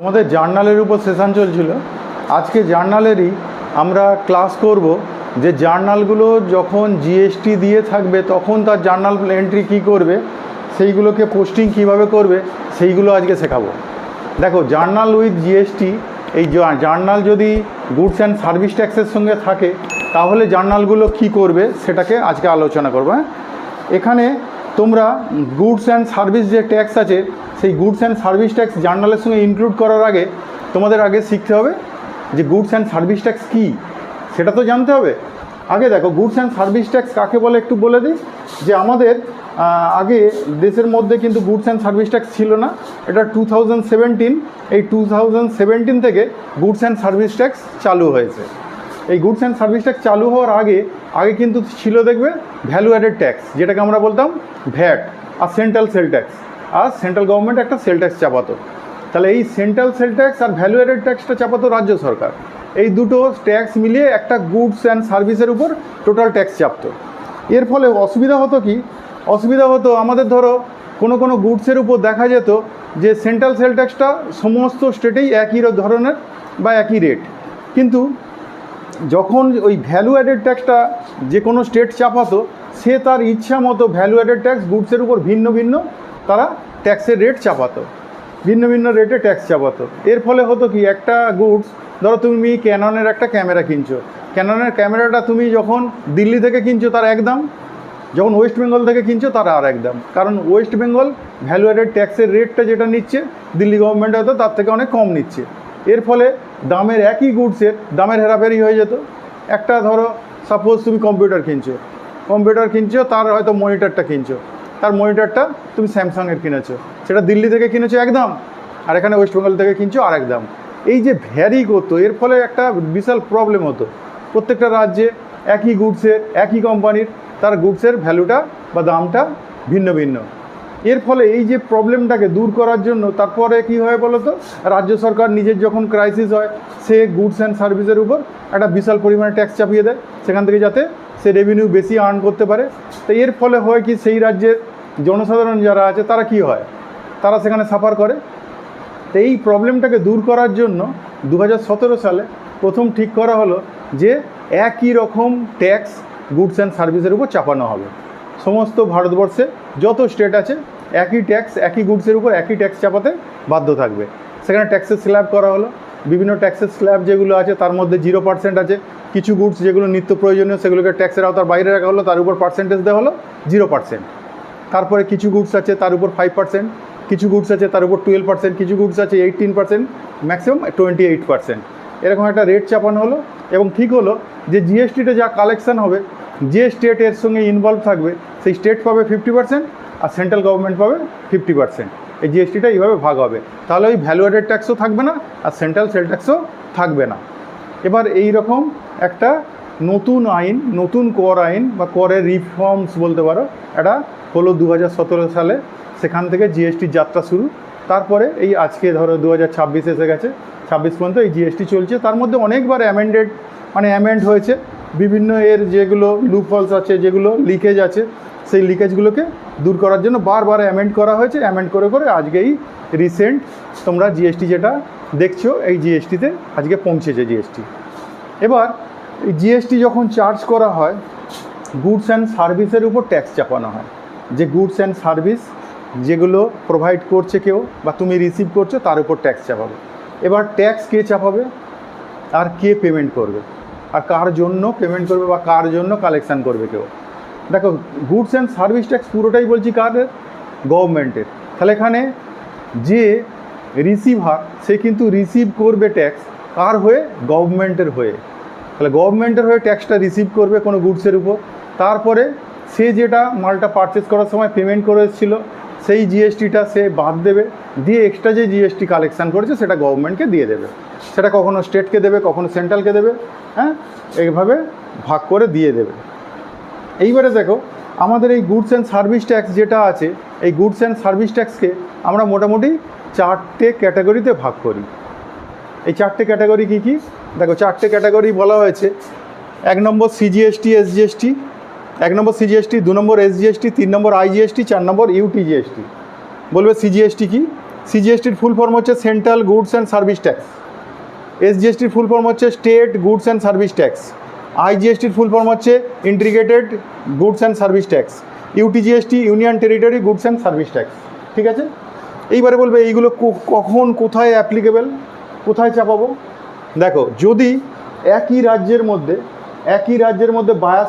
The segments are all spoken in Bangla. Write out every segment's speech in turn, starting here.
তোমাদের জার্নালের উপর সেশন চলছিল। আজকে জার্নালেরই আমরা ক্লাস করব যে জার্নালগুলো যখন জিএসটি দিয়ে থাকবে তখন তার জার্নাল এন্ট্রি কী করবে, সেইগুলোকে পোস্টিং কিভাবে করবে সেইগুলো আজকে শেখাবো। দেখো, জার্নাল উইথ জিএসটি, এই জার্নাল যদি গুডস অ্যান্ড সার্ভিস ট্যাক্সের সঙ্গে থাকে তাহলে জার্নালগুলো কি করবে সেটাকে আজকে আলোচনা করবো। এখানে তোমরা গুডস অ্যান্ড সার্ভিস যে ট্যাক্স আছে সেই গুডস অ্যান্ড সার্ভিস ট্যাক্স জার্নালের সঙ্গে ইনক্লুড করার আগে তোমাদের আগে শিখতে হবে যে গুডস অ্যান্ড সার্ভিস ট্যাক্স কী সেটা তো জানতে হবে। আগে দেখো, গুডস অ্যান্ড সার্ভিস ট্যাক্স কাকে বলে একটু বলে দিই। যে আমাদের আগে দেশের মধ্যে কিন্তু গুডস অ্যান্ড সার্ভিস ট্যাক্স ছিল না, এটা 2017, এই 2017 থেকে গুডস অ্যান্ড সার্ভিস ট্যাক্স চালু হয়েছে। এই গুডস অ্যান্ড সার্ভিস ট্যাক্স চালু হওয়ার আগে কিন্তু ছিল দেখবে ভ্যালু অ্যাডেড ট্যাক্স, যেটাকে আমরা বলতাম ভ্যাট, আর সেন্ট্রাল সেল ট্যাক্স, আর সেন্ট্রাল গভর্নমেন্ট একটা সেল ট্যাক্স চাপাতো। তাহলে এই সেন্ট্রাল সেল ট্যাক্স আর ভ্যালু অ্যাডেড ট্যাক্সটা চাপাতো রাজ্য সরকার। এই দুটো ট্যাক্স মিলিয়ে একটা গুডস অ্যান্ড সার্ভিসের উপর টোটাল ট্যাক্স চাপতো। এর ফলে অসুবিধা হতো কি? অসুবিধা হতো আমাদের, ধরো কোনো গুডসের উপর দেখা যেত যে সেন্ট্রাল সেল ট্যাক্সটা সমস্ত স্টেটেই একই ধরনের বা একই রেট, কিন্তু যখন ওই ভ্যালু অ্যাডেড ট্যাক্সটা যে কোনো স্টেট চাপাতো সে তার ইচ্ছা মতো ভ্যালু অ্যাডেড ট্যাক্স গুডসের উপর ভিন্ন ভিন্ন তারা ট্যাক্সের রেট চাপাতো, ভিন্ন ভিন্ন রেটে ট্যাক্স চাপাতো। এর ফলে হতো কি, একটা গুডস, ধরো তুমি ক্যাননের একটা ক্যামেরা কিনছো, ক্যাননের ক্যামেরাটা তুমি যখন দিল্লি থেকে কিনছো তার এক দাম, যখন ওয়েস্ট বেঙ্গল থেকে কিনছো তার আর এক দাম, কারণ ওয়েস্ট বেঙ্গল ভ্যালু অ্যাডেড ট্যাক্সের রেটটা যেটা নিচ্ছে দিল্লি গভর্নমেন্ট হয়তো তার থেকে অনেক কম নিচ্ছে। এর ফলে দামের একই গুডসের দামের হেরাফেরি হয়ে যেত। একটা ধরো সাপোজ তুমি কম্পিউটার কিনছো, তার হয়তো মনিটরটা কিনছো, তার মনিটরটা তুমি স্যামসাংয়ের কিনেছো, সেটা দিল্লি থেকে কিনেছো এক দাম, আর এখানে ওয়েস্ট বেঙ্গল থেকে কিনছো আর এক দাম। এই যে ভ্যারি করতো, এর ফলে একটা বিশাল প্রবলেম হতো। প্রত্যেকটা রাজ্যে একই গুডসের একই কোম্পানির তার গুডসের ভ্যালুটা বা দামটা ভিন্ন ভিন্ন। এর ফলে এই যে প্রবলেমটাকে দূর করার জন্য তারপরে কি হয় বলো তো, রাজ্য সরকার নিজের যখন ক্রাইসিস হয় সে গুডস অ্যান্ড সার্ভিসের উপর একটা বিশাল পরিমাণে ট্যাক্স চাপিয়ে দেয়, সেখান থেকে যাতে সে রেভিনিউ বেশি আর্ন করতে পারে। তো এর ফলে হয় কি, সেই রাজ্যের জনসাধারণ যারা আছে তারা কি হয়, তারা সেখানে সাফার করে। তো এই প্রবলেমটাকে দূর করার জন্য 2017 সালে প্রথম ঠিক করা হলো যে একই রকম ট্যাক্স গুডস অ্যান্ড সার্ভিসের উপর চাপানো হবে। সমস্ত ভারতবর্ষে যত স্টেট আছে একই ট্যাক্স, একই গুডসের উপর একই ট্যাক্স চাপাতে বাধ্য থাকবে। সেখানে ট্যাক্সের স্ল্যাব করা হলো। বিভিন্ন ট্যাক্সের স্ল্যাব যেগুলো আছে তার মধ্যে 0% আছে। কিছু গুডস যেগুলো নিত্য প্রয়োজনীয় সেগুলোকে ট্যাক্সের আওতার বাইরে রাখা হলো, তার উপর পার্সেন্টেজ দেওয়া হলো 0%। তারপরে কিছু গুডস আছে তার উপর 5%, কিছু গুডস আছে তার উপর 12%, কিছু গুডস আছে 18%, ম্যাক্সিমাম 28%। এরকম একটা রেট চাপানো হলো এবং ঠিক হলো যে জিএসটিতে যা কালেকশন হবে, যে স্টেট এর সঙ্গে ইনভলভ থাকবে সেই স্টেট পাবে 50% আর সেন্ট্রাল গভর্নমেন্ট পাবে 50%। এই জিএসটিটা এইভাবে ভাগ হবে। তাহলে ওই ভ্যালু অ্যাডেড ট্যাক্সও থাকবে না আর সেন্ট্রাল সেল ট্যাক্সও থাকবে না। এবার এই রকম একটা নতুন আইন, নতুন কর আইন বা করের রিফর্মস বলতে পারো, এটা হলো 2017 সালে। সেখান থেকে জিএসটির যাত্রা শুরু। তারপরে এই আজকে ধরো 2026 এসে গেছে, 26 পর্যন্ত এই জিএসটি চলছে। তার মধ্যে অনেকবার অ্যামেন্ড হয়েছে। বিভিন্ন এর যেগুলো লুপহোলস আছে, যেগুলো লিকেজ আছে, সেই লিকেজগুলোকে দূর করার জন্য বারবার অ্যামেন্ড করা হয়েছে। অ্যামেন্ড করে করে আজকে এই রিসেন্ট তোমরা জিএসটি যেটা দেখছো, এই জিএসটিতে আজকে পৌঁছেছে জিএসটি। এবার এই জিএসটি যখন চার্জ করা হয়, গুডস অ্যান্ড সার্ভিসের উপর ট্যাক্স চাপানো হয়। যে গুডস অ্যান্ড সার্ভিস যেগুলো প্রোভাইড করছে কেউ বা তুমি রিসিভ করছো তার উপর ট্যাক্স চাপাবে। এবার ট্যাক্স কে চাপাবে আর কে পেমেন্ট করবে আর কার জন্য পেমেন্ট করবে বা কার জন্য কালেকশান করবে কেউ? দেখো, গুডস অ্যান্ড সার্ভিস ট্যাক্স পুরোটাই বলছি কাদের? গভর্নমেন্টের। তাহলে এখানে যে রিসিভার সে কিন্তু রিসিভ করবে ট্যাক্স কার হয়ে? গভর্নমেন্টের হয়ে। তাহলে গভর্নমেন্টের হয়ে ট্যাক্সটা রিসিভ করবে কোনো গুডসের উপর। তারপরে সে যেটা মালটা পারচেস করার সময় পেমেন্ট করে এসেছিলো সেই জিএসটিটা সে বাদ দেবে, দিয়ে এক্সট্রা যে জিএসটি কালেকশান করেছে সেটা গভর্নমেন্টকে দিয়ে দেবে। সেটা কখনো স্টেটকে দেবে, কখনো সেন্ট্রালকে দেবে, হ্যাঁ, এইভাবে ভাগ করে দিয়ে দেবে। এইবারে দেখো, আমাদের এই গুডস অ্যান্ড সার্ভিস ট্যাক্স যেটা আছে, এই গুডস অ্যান্ড সার্ভিস ট্যাক্সকে আমরা মোটামুটি 4টে ক্যাটাগরিতে ভাগ করি। এই 4টে ক্যাটাগরি কী কী? দেখো, 4টে ক্যাটাগরি বলা হয়েছে। 1 number CGST, SGST, 1 number CGST, 2 number SGST, 3 number IGST, 4 number UTGST. বলবে সিজিএসটি কি? সিজিএসটির ফুল ফর্ম হচ্ছে central goods and service tax. এসজিএসটির ফুল ফর্ম হচ্ছে state goods and service tax. আইজিএসটির ফুল ফর্ম হচ্ছে integrated goods and service tax. UTGST union territory goods and service tax. ঠিক আছে, এইবারে বলবে এইগুলো কখন কোথায় অ্যাপ্লিকেবল, কোথায় চাপাবো। দেখো, যদি একই রাজ্যের মধ্যে বায়ার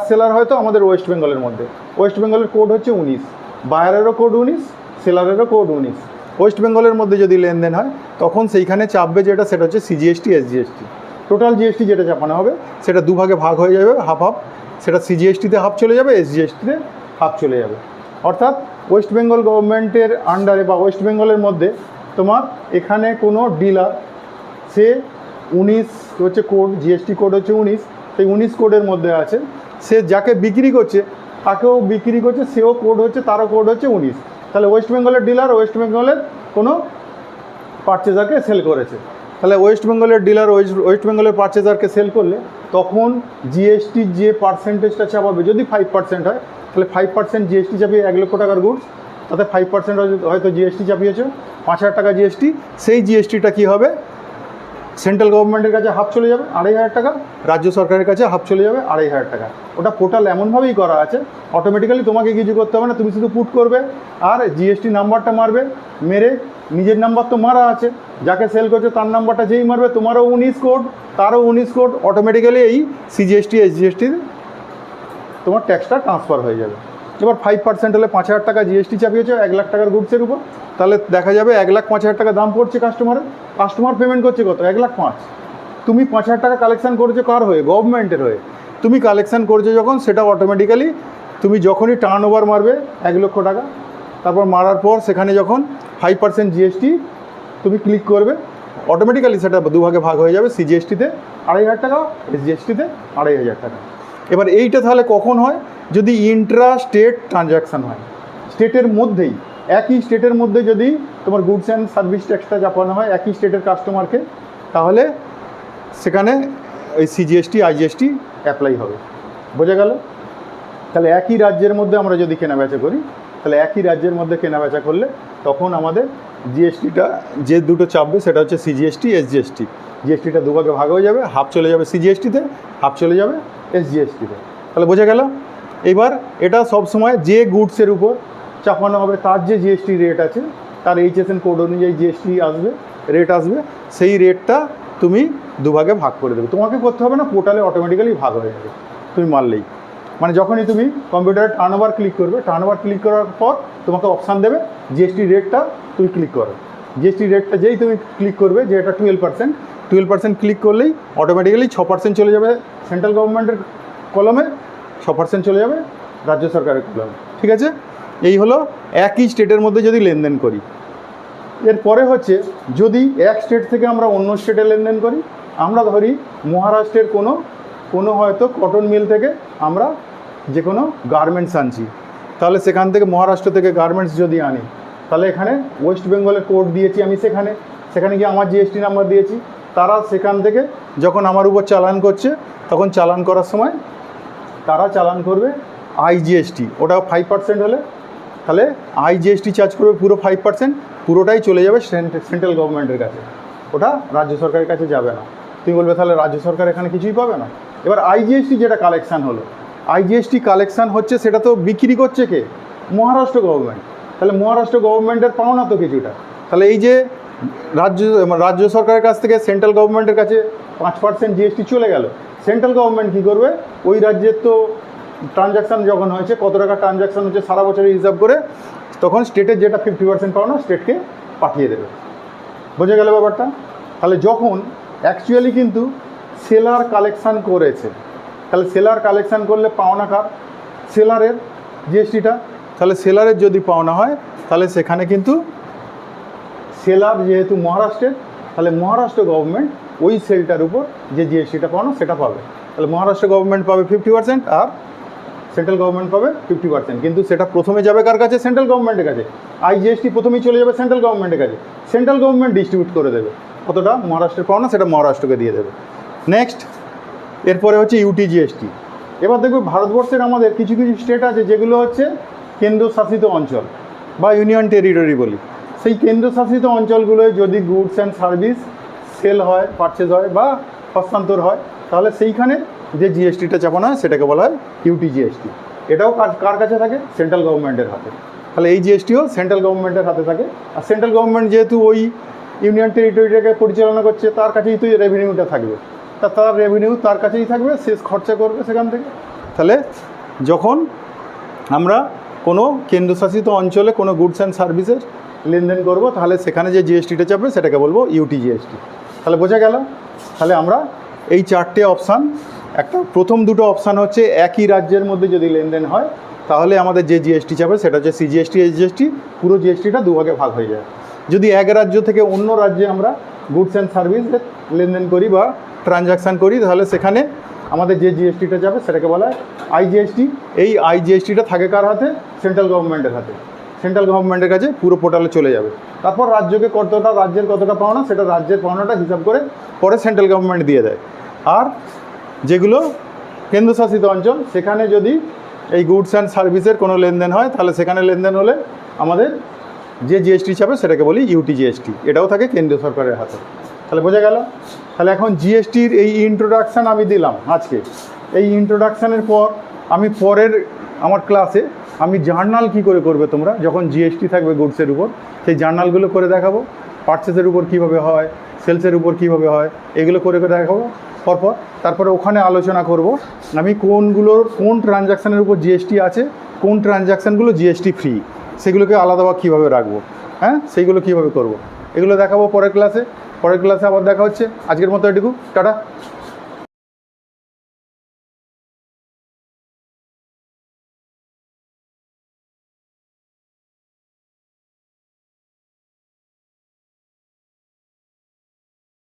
সেলার হয় তো আমাদের ওয়েস্ট বেঙ্গলের মধ্যে, ওয়েস্ট বেঙ্গলের কোড হচ্ছে 19, বায়ারেরও কোড 19, সেলারেরও কোড 19। ওয়েস্ট বেঙ্গলের মধ্যে যদি লেনদেন হয় তখন সেইখানে চাপবে যেটা, সেটা হচ্ছে সিজিএসটি এসজিএসটি। টোটাল জিএসটি যেটা চাপানো হবে সেটা দুভাগে ভাগ হয়ে যাবে, হাফ হাফ। সেটা সিজিএসটিতে হাফ চলে যাবে, এসজিএসটিতে হাফ চলে যাবে। অর্থাৎ ওয়েস্ট বেঙ্গল গভর্নমেন্টের আন্ডারে বা ওয়েস্ট বেঙ্গলের মধ্যে তোমার এখানে কোনো ডিলার, সে 19 হচ্ছে কোড, জিএসটি কোড হচ্ছে 19, সেই 19 কোডের মধ্যে আছে। সে যাকে বিক্রি করছে তাকেও বিক্রি করছে, সেও কোড হচ্ছে, তারও কোড হচ্ছে 19। তাহলে ওয়েস্ট বেঙ্গলের ডিলার ওয়েস্ট বেঙ্গলের কোনো পারচেজারকে সেল করেছে, তাহলে ওয়েস্ট বেঙ্গলের ডিলার ওয়েস্ট বেঙ্গলের পারচেজারকে সেল করলে তখন জিএসটির যে পার্সেন্টেজটা চাপাবে, যদি 5% হয় তাহলে 5% জিএসটি চাপিয়ে 1 লক্ষ টাকার গুডস, তাতে 5% হয়তো জিএসটি চাপিয়েছে 5,000 টাকা জিএসটি। সেই জিএসটিটা কী হবে, সেন্ট্রাল গভর্নমেন্টের কাছে হাফ চলে যাবে 2,500 টাকা, রাজ্য সরকারের কাছে হাফ চলে যাবে 2,500 টাকা। ওটা পোর্টাল এমনভাবেই করা আছে, অটোমেটিক্যালি তোমাকে কিছু করতে হবে না, তুমি শুধু পুট করবে আর জিএসটি নাম্বারটা মারবে, মেরে নিজের নাম্বার তো মারা আছে, যাকে সেল করছে তার নাম্বারটা যেই মারবে, তোমারও 19 কোড, তারও 19 কোড, অটোমেটিক্যালি এই সিজিএসটি এসজিএসটি তোমার ট্যাক্সটা ট্রান্সফার হয়ে যাবে। এবার 5% হলে 5,000 টাকা জিএসটি চাপিয়েছে 1 লাখ টাকার গুডসের উপর, তাহলে দেখা যাবে 1,05,000 টাকা দাম পড়ছে কাস্টমার পেমেন্ট করছে কত, 1,05,000। তুমি 5,000 টাকা কালেকশান করেছো কার হয়ে, গভর্নমেন্টের হয়ে। তুমি কালেকশান করছো যখন, সেটা অটোমেটিক্যালি তুমি যখনই টার্ন ওভার মারবে 1 লক্ষ টাকা, তারপর মারার পর সেখানে যখন 5% জিএসটি তুমি ক্লিক করবে, অটোমেটিক্যালি সেটা দুভাগে ভাগ হয়ে যাবে, সিজিএসটিতে 2,500 টাকা, এসজিএসটিতে 2,500 টাকা। এবার এইটা তাহলে কখন হয়, যদি ইন্ট্রা স্টেট ট্রানজ্যাকশান হয়, স্টেটের মধ্যেই, একই স্টেটের মধ্যে যদি তোমার গুডস অ্যান্ড সার্ভিস ট্যাক্সটা চাপানো হয় একই স্টেটের কাস্টমারকে, তাহলে সেখানে ওই সিজিএসটি আইজিএসটি অ্যাপ্লাই হবে। বোঝা গেল? তাহলে একই রাজ্যের মধ্যে আমরা যদি কেনাবেচা করি, তাহলে একই রাজ্যের মধ্যে কেনাবেচা করলে তখন আমাদের জিএসটিটা যে দুটো চাপবে সেটা হচ্ছে সিজিএসটি এসজিএসটি। জিএসটিটা দুভাগে ভাগ হয়ে যাবে, হাফ চলে যাবে সিজিএসটিতে, হাফ চলে যাবে এসজিএসটিতে। তাহলে বোঝা গেল? এবার এটা সবসময় যে গুডসের উপর চাপানো হবে তার যে জিএসটি রেট আছে, তার এইচএসএন কোড অনুযায়ী জিএসটি আসবে, রেট আসবে, সেই রেটটা তুমি দুভাগে ভাগ করে দেবে। তোমাকে করতে হবে না, পোর্টালে অটোমেটিক্যালি ভাগ হয়ে যাবে তুমি মারলেই। মানে যখনই তুমি কম্পিউটারে টার্ন ওভার ক্লিক করবে, টার্ন ওভার ক্লিক করার পর তোমাকে অপশান দেবে জিএসটি রেটটা তুমি ক্লিক করো। জিএসটি রেটটা যেই তুমি ক্লিক করবে, যে এটা 12% ক্লিক করলেই অটোমেটিক্যালি 6% চলে যাবে সেন্ট্রাল গভর্নমেন্টের কলমে, 6% চলে যাবে রাজ্য সরকারের কলমে। ঠিক আছে, এই হলো একই স্টেটের মধ্যে যদি লেনদেন করি। এরপরে হচ্ছে যদি এক স্টেট থেকে আমরা অন্য স্টেটে লেনদেন করি, আমরা ধরি মহারাষ্ট্রের কোনো হয়তো কটন মিল থেকে আমরা যে কোনো গার্মেন্টস আনছি, তাহলে সেখান থেকে মহারাষ্ট্র থেকে গার্মেন্টস যদি আনি, তাহলে এখানে ওয়েস্ট বেঙ্গলের কোড দিয়েছি আমি, সেখানে গিয়ে আমার জিএসটি নাম্বার দিয়েছি, তারা সেখান থেকে যখন আমার উপর চালান করছে, তখন চালান করার সময় তারা চালান করবে আইজিএসটি, ওটা 5% হলে তাহলে আইজিএসটি চার্জ করবে পুরো 5%, পুরোটাই চলে যাবে সেন্ট্রাল গভর্নমেন্টের কাছে, ওটা রাজ্য সরকারের কাছে যাবে না। তুমি বলবে তাহলে রাজ্য সরকার এখানে কিছুই পাবে না। এবার আইজিএসটি যেটা কালেকশান হলো, আইজিএসটি কালেকশান হচ্ছে, সেটা তো বিক্রি করছে কে, মহারাষ্ট্র গভর্নমেন্ট। তাহলে মহারাষ্ট্র গভর্নমেন্টের পাওনা তো কিছুটা, তাহলে এই যে রাজ্য সরকারের কাছ থেকে সেন্ট্রাল গভর্নমেন্টের কাছে 5% জিএসটি চলে গেল, সেন্ট্রাল গভর্নমেন্ট কী করবে, ওই রাজ্যের তো ট্রানজ্যাকশান যখন হয়েছে, কত টাকা ট্রানজ্যাকশান হচ্ছে সারা বছরের হিসাব করে, তখন স্টেটের যেটা 50% পাওনা স্টেটকে পাঠিয়ে দেবে। বোঝা গেল ব্যাপারটা? তাহলে যখন অ্যাকচুয়ালি কিন্তু সেলার কালেকশান করেছে, তাহলে সেলার কালেকশান করলে পাওনা কার, সেলারের জিএসটিটা। তাহলে সেলারের যদি পাওনা হয়, তাহলে সেখানে কিন্তু সেলার যেহেতু মহারাষ্ট্রের, তাহলে মহারাষ্ট্র গভর্নমেন্ট ওই সেলটার উপর যে জিএসটিটা পাওনা সেটা পাবে। তাহলে মহারাষ্ট্র গভর্নমেন্ট পাবে 50% আর সেন্ট্রাল গভর্নমেন্ট পাবে 50%, কিন্তু সেটা প্রথমে যাবে কার কাছে, সেন্ট্রাল গভর্নমেন্টের কাছে। আইজিএসটি প্রথমেই চলে যাবে সেন্ট্রাল গভর্নমেন্টের কাছে, সেন্ট্রাল গভর্নমেন্ট ডিস্ট্রিবিউট করে দেবে, কতটা মহারাষ্ট্রের পাওনা সেটা মহারাষ্ট্রকে দিয়ে দেবে। নেক্সট, এরপরে হচ্ছে ইউটিজিএসটি। এবার দেখবে ভারতবর্ষের আমাদের কিছু কিছু স্টেট আছে যেগুলো হচ্ছে কেন্দ্রশাসিত অঞ্চল বা ইউনিয়ন টেরিটরি বলি, সেই কেন্দ্রশাসিত অঞ্চলগুলোয় যদি গুডস অ্যান্ড সার্ভিস সেল হয়, পারচেজ হয় বা হস্তান্তর হয়, তাহলে সেইখানে যে জিএসটিটা চাপানো হয় সেটাকে বলা হয় ইউটি জিএসটি। এটাও কার কাছে থাকে? সেন্ট্রাল গভর্নমেন্টের হাতে। তাহলে এই জিএসটিও সেন্ট্রাল গভর্নমেন্টের হাতে থাকে। আর সেন্ট্রাল গভর্নমেন্ট যেহেতু ওই ইউনিয়ন টেরিটরিটাকে পরিচালনা করছে, তার কাছেই তো রেভিনিউটা থাকবে, তার রেভিনিউ তার কাছেই থাকবে, শেষ খরচা করবে সেখান থেকে। তাহলে যখন আমরা কোনো কেন্দ্রশাসিত অঞ্চলে কোনো গুডস অ্যান্ড সার্ভিসের লেনদেন করব, তাহলে সেখানে যে জিএসটিটা চাপবে সেটাকে বলবো ইউটি জিএসটি। তাহলে বোঝা গেল। তাহলে আমরা এই চারটে অপশান, একটা প্রথম দুটো অপশান হচ্ছে একই রাজ্যের মধ্যে যদি লেনদেন হয় তাহলে আমাদের যে জিএসটি চাপে সেটা হচ্ছে সিজিএসটি, এসজিএসটি, পুরো জিএসটিটা দুভাগে ভাগ হয়ে যায়। যদি এক রাজ্য থেকে অন্য রাজ্যে আমরা গুডস অ্যান্ড সার্ভিসের লেনদেন করি বা ট্রানজাকশান করি, তাহলে সেখানে আমাদের যে জিএসটিটা যাবে সেটাকে বলা হয় আইজিএসটি। এই আইজিএসটিটা থাকে কার হাতে? সেন্ট্রাল গভর্নমেন্টের হাতে। সেন্ট্রাল গভর্নমেন্টের কাছে পুরো পোর্টালে চলে যাবে। তারপর রাজ্যকে কতটা, রাজ্যের কতটা পাওনা, সেটা রাজ্যের পাওনাটা হিসাব করে পরে সেন্ট্রাল গভর্নমেন্ট দিয়ে দেয়। আর যেগুলো কেন্দ্রশাসিত অঞ্চল, সেখানে যদি এই গুডস অ্যান্ড সার্ভিসের কোনো লেনদেন হয়, তাহলে সেখানে লেনদেন হলে আমাদের যে জিএসটি চাপে সেটাকে বলি ইউটি জিএসটি। এটাও থাকে কেন্দ্রীয় সরকারের হাতে। তাহলে বোঝা গেল। তাহলে এখন জিএসটির এই ইন্ট্রোডাকশান আমি দিলাম আজকে। এই ইন্ট্রোডাকশানের পর আমি পরের আমার ক্লাসে আমি জার্নাল কী করে করবে তোমরা যখন জিএসটি থাকবে গুডসের উপর, সেই জার্নালগুলো করে দেখাবো। পারচেসের উপর কীভাবে হয়, সেলসের উপর কীভাবে হয়, এগুলো করে দেখাবো পরপর। তারপরে ওখানে আলোচনা করব আমি কোন ট্রানজাকশানের উপর জিএসটি আছে, কোন ট্রানজাকশানগুলো জিএসটি ফ্রি, সেগুলোকে আলাদাভাবে কীভাবে রাখবো, হ্যাঁ, সেইগুলো কীভাবে করব, এগুলো দেখাবো পরের ক্লাসে। পরের ক্লাসে আবার দেখা হচ্ছে। আজকের মতো এটুকু, টাটা।